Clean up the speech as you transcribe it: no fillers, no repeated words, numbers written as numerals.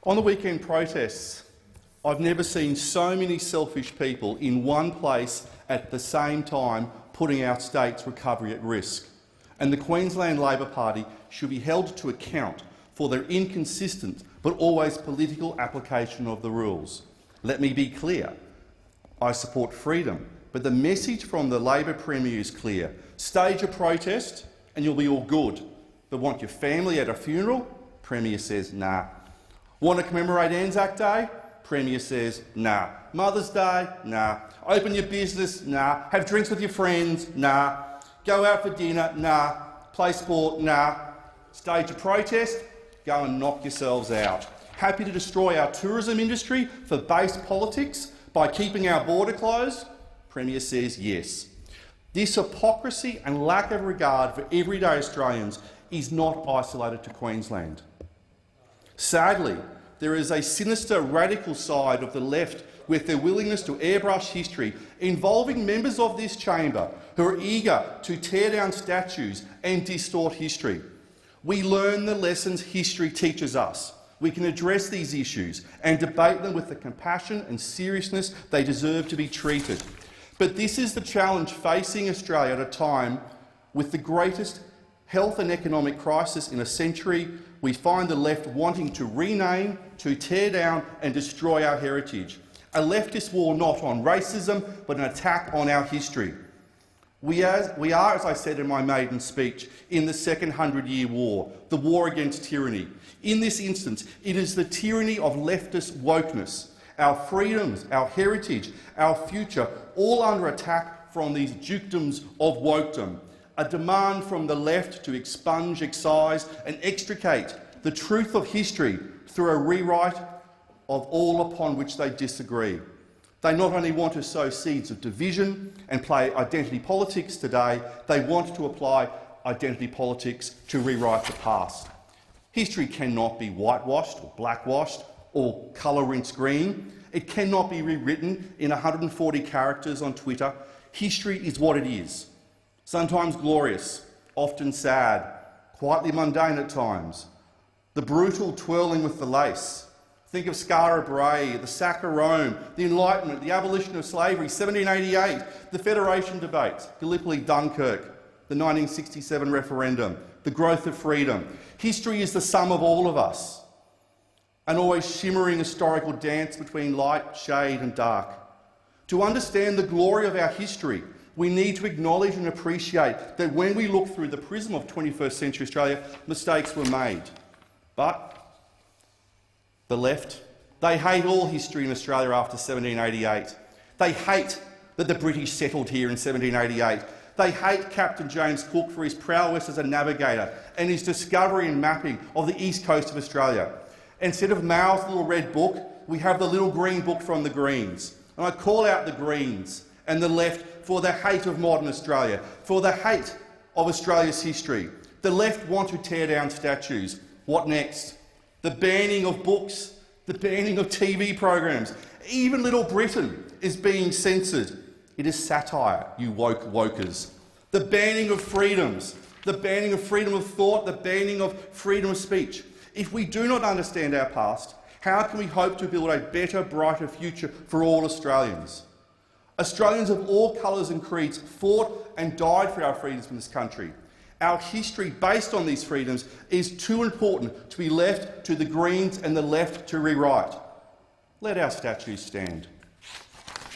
On the weekend protests, I've never seen so many selfish people in one place at the same time putting our state's recovery at risk. And the Queensland Labor Party should be held to account for their inconsistent but always political application of the rules. Let me be clear. I support freedom, but the message from the Labor Premier is clear. Stage a protest and you'll be all good. But want your family at a funeral? Premier says nah. Want to commemorate Anzac Day? Premier says nah. Mother's Day? Nah. Open your business? Nah. Have drinks with your friends? Nah. Go out for dinner? Nah. Play sport? Nah. Stage a protest? Go and knock yourselves out. Happy to destroy our tourism industry for base politics by keeping our border closed? Premier says yes. This hypocrisy and lack of regard for everyday Australians is not isolated to Queensland. Sadly, there is a sinister radical side of the left with their willingness to airbrush history involving members of this chamber who are eager to tear down statues and distort history. We learn the lessons history teaches us. We can address these issues and debate them with the compassion and seriousness they deserve to be treated. But this is the challenge facing Australia at a time with the greatest health and economic crisis in a century. We find the left wanting to rename, to tear down and destroy our heritage. A leftist war not on racism, but an attack on our history. We are, as I said in my maiden speech, in the second 100-year war, the war against tyranny. In this instance, it is the tyranny of leftist wokeness. Our freedoms, our heritage, our future, all under attack from these dukedoms of wokedom. A demand from the left to expunge, excise and extricate the truth of history through a rewrite of all upon which they disagree. They not only want to sow seeds of division and play identity politics today, they want to apply identity politics to rewrite the past. History cannot be whitewashed or blackwashed or colour rinsed green. It cannot be rewritten in 140 characters on Twitter. History is what it is. Sometimes glorious, often sad, quietly mundane at times. The brutal twirling with the lace. Think of Skara Brae, the sack of Rome, the Enlightenment, the abolition of slavery, 1788, the Federation debates, Gallipoli, Dunkirk, the 1967 referendum, the growth of freedom. History is the sum of all of us, an always shimmering historical dance between light, shade and dark. To understand the glory of our history, we need to acknowledge and appreciate that when we look through the prism of 21st century Australia, mistakes were made. But the left, they hate all history in Australia after 1788. They hate that the British settled here in 1788. They hate Captain James Cook for his prowess as a navigator and his discovery and mapping of the east coast of Australia. Instead of Mao's little red book, we have the little green book from the Greens. And I call out the Greens and the left for the hate of modern Australia, for the hate of Australia's history. The left want to tear down statues. What next? The banning of books, the banning of TV programs. Even Little Britain is being censored. It is satire, you wokers. The banning of freedoms, the banning of freedom of thought, the banning of freedom of speech. If we do not understand our past, how can we hope to build a better, brighter future for all Australians? Australians of all colours and creeds fought and died for our freedoms in this country. Our history based on these freedoms is too important to be left to the Greens and the left to rewrite. Let our statues stand.